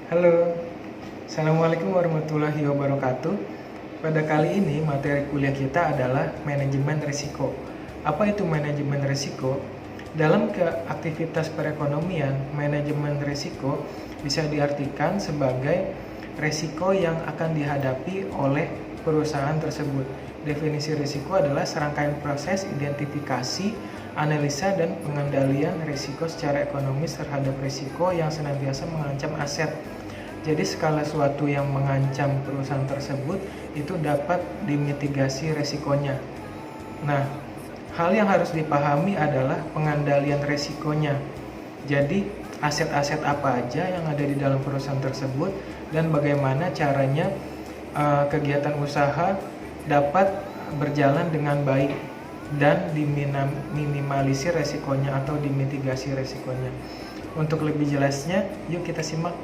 Halo, Assalamualaikum warahmatullahi wabarakatuh. Pada kali ini materi kuliah kita adalah manajemen risiko. Apa itu manajemen risiko? Dalam aktivitas perekonomian, manajemen risiko bisa diartikan sebagai risiko yang akan dihadapi oleh perusahaan tersebut. Definisi risiko adalah serangkaian proses identifikasi, analisa, dan pengendalian risiko secara ekonomis terhadap risiko yang senantiasa mengancam aset. Jadi segala sesuatu yang mengancam perusahaan tersebut itu dapat dimitigasi resikonya. Nah, hal yang harus dipahami adalah pengendalian resikonya. Jadi, aset-aset apa aja yang ada di dalam perusahaan tersebut dan bagaimana caranya kegiatan usaha dapat berjalan dengan baik dan diminimalisir resikonya atau dimitigasi resikonya. Untuk lebih jelasnya, yuk kita simak.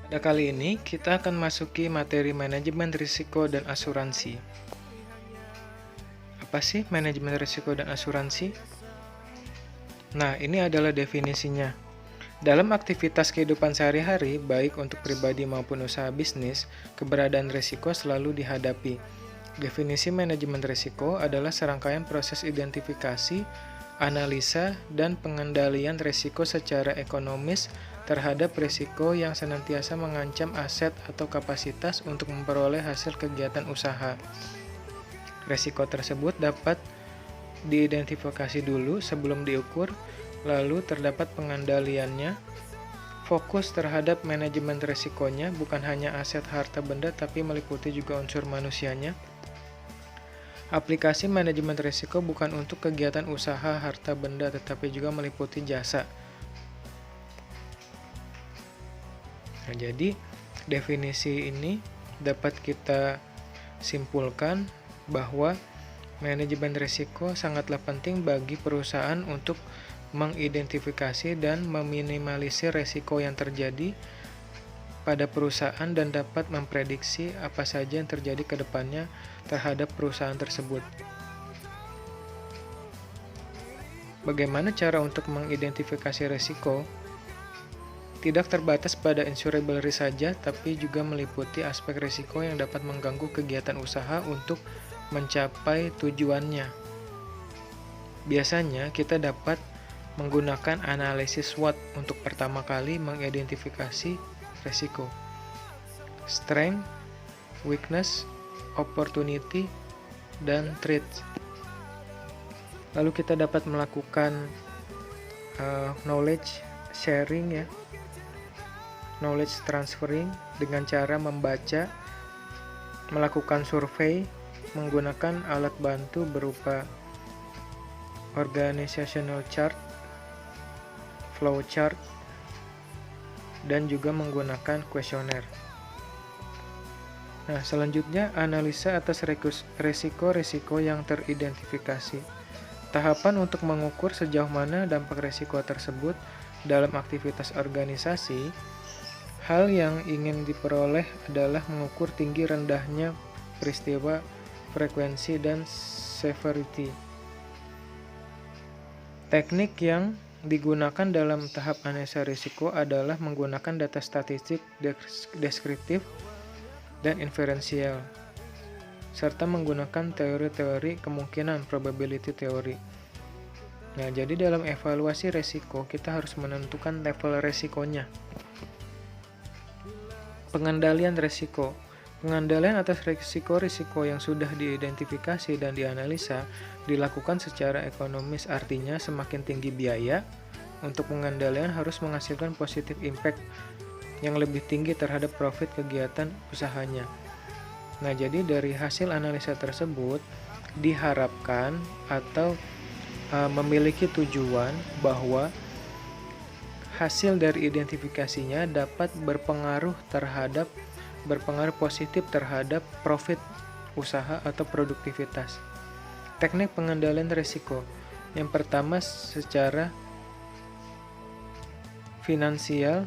Pada kali ini, kita akan masuki materi manajemen risiko dan asuransi. Apa sih manajemen risiko dan asuransi? Nah, ini adalah definisinya. Dalam aktivitas kehidupan sehari-hari, baik untuk pribadi maupun usaha bisnis, keberadaan risiko selalu dihadapi. Definisi manajemen risiko adalah serangkaian proses identifikasi, analisa, dan pengendalian risiko secara ekonomis terhadap risiko yang senantiasa mengancam aset atau kapasitas untuk memperoleh hasil kegiatan usaha. Risiko tersebut dapat diidentifikasi dulu sebelum diukur, lalu terdapat pengendaliannya. Fokus terhadap manajemen risikonya bukan hanya aset harta benda tapi meliputi juga unsur manusianya. Aplikasi manajemen risiko bukan untuk kegiatan usaha harta benda tetapi juga meliputi jasa. Nah, jadi definisi ini dapat kita simpulkan bahwa manajemen risiko sangatlah penting bagi perusahaan untuk mengidentifikasi dan meminimalisir risiko yang terjadi pada perusahaan dan dapat memprediksi apa saja yang terjadi ke depannya terhadap perusahaan tersebut. Bagaimana cara untuk mengidentifikasi risiko? Tidak terbatas pada insurable risk saja, tapi juga meliputi aspek risiko yang dapat mengganggu kegiatan usaha untuk mencapai tujuannya. Biasanya kita dapat menggunakan analisis SWOT untuk pertama kali mengidentifikasi risiko. Strength, weakness, opportunity, dan threats. Lalu kita dapat melakukan knowledge sharing ya. Knowledge transferring dengan cara membaca, melakukan survei, menggunakan alat bantu berupa organizational chart, flow chart, dan juga menggunakan kuesioner. Nah, selanjutnya analisa atas risiko-risiko yang teridentifikasi. Tahapan untuk mengukur sejauh mana dampak risiko tersebut dalam aktivitas organisasi. Hal yang ingin diperoleh adalah mengukur tinggi rendahnya peristiwa, frekuensi, dan severity. Teknik yang digunakan dalam tahap analisa risiko adalah menggunakan data statistik deskriptif dan inferensial, serta menggunakan teori-teori kemungkinan probability theory. Nah, jadi dalam evaluasi risiko, kita harus menentukan level risikonya. Pengendalian risiko. Pengendalian atas risiko-risiko yang sudah diidentifikasi dan dianalisa dilakukan secara ekonomis, artinya semakin tinggi biaya untuk pengendalian harus menghasilkan positive impact yang lebih tinggi terhadap profit kegiatan usahanya. Nah, jadi dari hasil analisa tersebut diharapkan atau memiliki tujuan bahwa hasil dari identifikasinya dapat berpengaruh positif terhadap profit usaha atau produktivitas. Teknik pengendalian risiko. Yang pertama secara finansial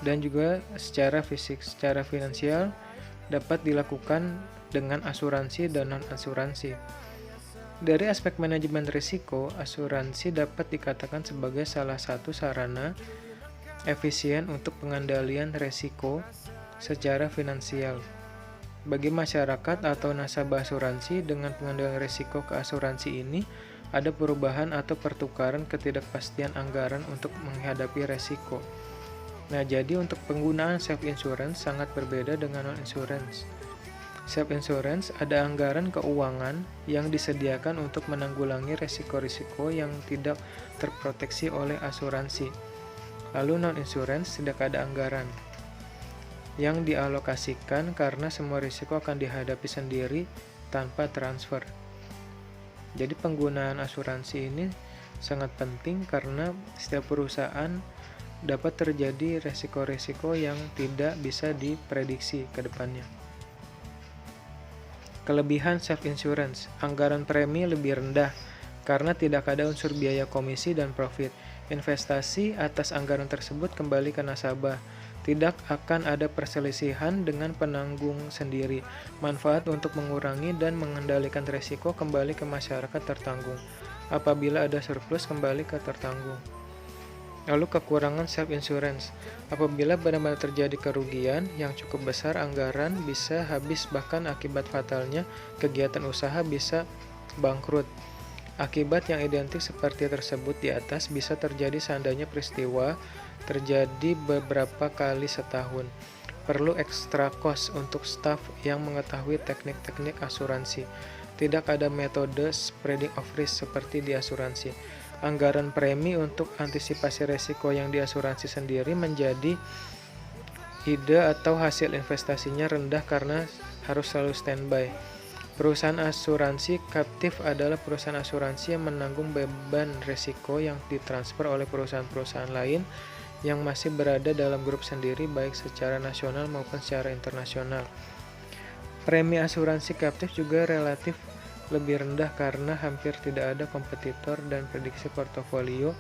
dan juga secara fisik. Secara finansial dapat dilakukan dengan asuransi dan non-asuransi. Dari aspek manajemen risiko, asuransi dapat dikatakan sebagai salah satu sarana efisien untuk pengendalian resiko secara finansial. Bagi masyarakat atau nasabah asuransi, dengan pengendalian risiko ke asuransi ini, ada perubahan atau pertukaran ketidakpastian anggaran untuk menghadapi resiko. Nah, jadi untuk penggunaan self-insurance sangat berbeda dengan non-insurance. Self-insurance ada anggaran keuangan yang disediakan untuk menanggulangi risiko-risiko yang tidak terproteksi oleh asuransi. Lalu non-insurance tidak ada anggaran yang dialokasikan karena semua risiko akan dihadapi sendiri tanpa transfer. Jadi penggunaan asuransi ini sangat penting karena setiap perusahaan dapat terjadi risiko-risiko yang tidak bisa diprediksi ke depannya. Kelebihan self-insurance, anggaran premi lebih rendah karena tidak ada unsur biaya komisi dan profit. Investasi atas anggaran tersebut kembali ke nasabah. Tidak akan ada perselisihan dengan penanggung sendiri. Manfaat untuk mengurangi dan mengendalikan risiko kembali ke masyarakat tertanggung. Apabila ada surplus kembali ke tertanggung. Lalu kekurangan self-insurance. Apabila benar-benar terjadi kerugian yang cukup besar, anggaran bisa habis, bahkan akibat fatalnya kegiatan usaha bisa bangkrut. Akibat yang identik seperti tersebut di atas bisa terjadi seandainya peristiwa terjadi beberapa kali setahun. Perlu extra cost untuk staf yang mengetahui teknik-teknik asuransi. Tidak ada metode spreading of risk seperti di asuransi. Anggaran premi untuk antisipasi risiko yang diasuransi sendiri menjadi ide atau hasil investasinya rendah karena harus selalu standby. Perusahaan asuransi kaptif adalah perusahaan asuransi yang menanggung beban risiko yang ditransfer oleh perusahaan-perusahaan lain yang masih berada dalam grup sendiri baik secara nasional maupun secara internasional. Premi asuransi kaptif juga relatif lebih rendah karena hampir tidak ada kompetitor dan prediksi portofolio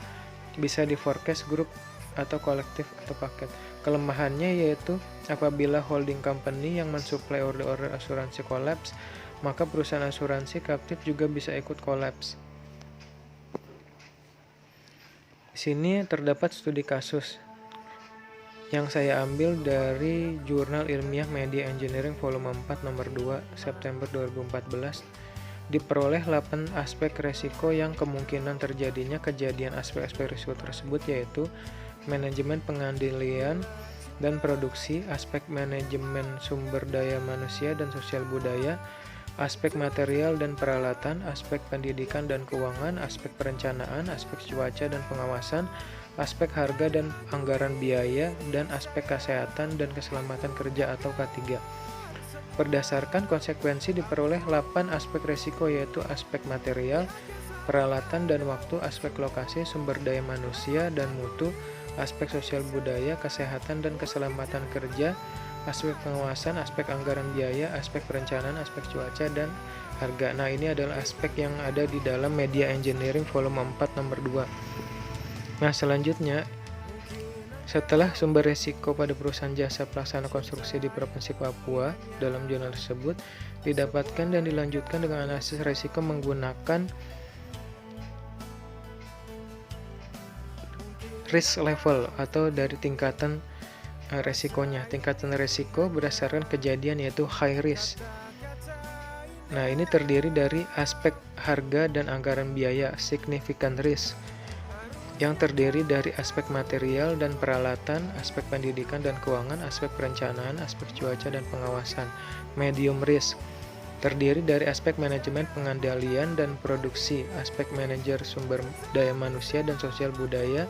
bisa di forecast grup atau kolektif atau paket. Kelemahannya yaitu apabila holding company yang mensuplai order-order asuransi kolaps, maka perusahaan asuransi kaptif juga bisa ikut kolaps. Di sini terdapat studi kasus yang saya ambil dari Jurnal Ilmiah Media Engineering volume 4 nomor 2 September 2014. Diperoleh 8 aspek risiko yang kemungkinan terjadinya kejadian aspek-aspek risiko tersebut, yaitu manajemen pengendalian dan produksi, aspek manajemen sumber daya manusia dan sosial budaya, aspek material dan peralatan, aspek pendidikan dan keuangan, aspek perencanaan, aspek cuaca dan pengawasan, aspek harga dan anggaran biaya, dan aspek kesehatan dan keselamatan kerja atau K3. Berdasarkan konsekuensi diperoleh 8 aspek risiko, yaitu aspek material, peralatan dan waktu, aspek lokasi, sumber daya manusia dan mutu, aspek sosial budaya, kesehatan dan keselamatan kerja, aspek pengawasan, aspek anggaran biaya, aspek perencanaan, aspek cuaca, dan harga. Nah, ini adalah aspek yang ada di dalam Media Engineering volume 4 nomor 2. Nah, selanjutnya, setelah sumber risiko pada perusahaan jasa pelaksana konstruksi di Provinsi Papua dalam jurnal tersebut didapatkan dan dilanjutkan dengan analisis risiko menggunakan risk level atau dari tingkatan resikonya. Tingkatan resiko berdasarkan kejadian yaitu high risk. Nah, ini terdiri dari aspek harga dan anggaran biaya, significant risk, yang terdiri dari aspek material dan peralatan, aspek pendidikan dan keuangan, aspek perencanaan, aspek cuaca dan pengawasan. Medium risk terdiri dari aspek manajemen pengendalian dan produksi, aspek manajer sumber daya manusia dan sosial budaya,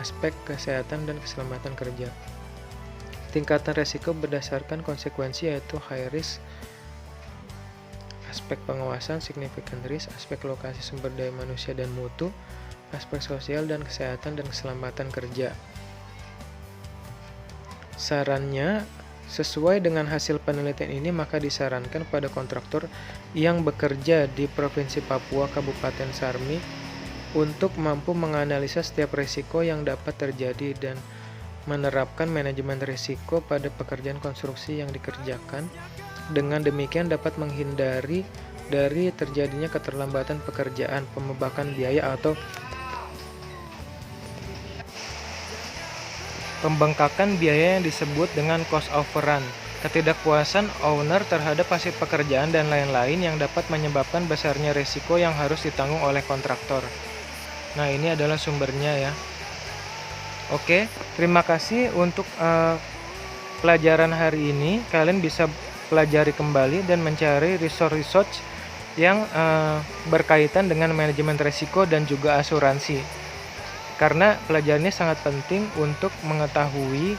aspek kesehatan dan keselamatan kerja. Tingkatan resiko berdasarkan konsekuensi yaitu high risk, aspek pengawasan, significant risk, aspek lokasi sumber daya manusia dan mutu, aspek sosial dan kesehatan dan keselamatan kerja. Sarannya, sesuai dengan hasil penelitian ini maka disarankan pada kontraktor yang bekerja di Provinsi Papua Kabupaten Sarmi untuk mampu menganalisa setiap risiko yang dapat terjadi dan menerapkan manajemen risiko pada pekerjaan konstruksi yang dikerjakan. Dengan demikian dapat menghindari dari terjadinya keterlambatan pekerjaan, pembebakan biaya atau pembengkakan biaya yang disebut dengan cost overrun, ketidakpuasan owner terhadap hasil pekerjaan, dan lain-lain yang dapat menyebabkan besarnya risiko yang harus ditanggung oleh kontraktor. Nah, ini adalah sumbernya ya. Oke, terima kasih untuk pelajaran hari ini. Kalian bisa pelajari kembali dan mencari resource yang berkaitan dengan manajemen risiko dan juga asuransi. Karena pelajaran ini sangat penting untuk mengetahui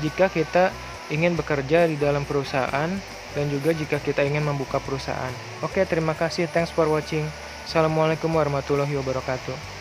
jika kita ingin bekerja di dalam perusahaan dan juga jika kita ingin membuka perusahaan. Oke, terima kasih. Thanks for watching. Assalamualaikum warahmatullahi wabarakatuh.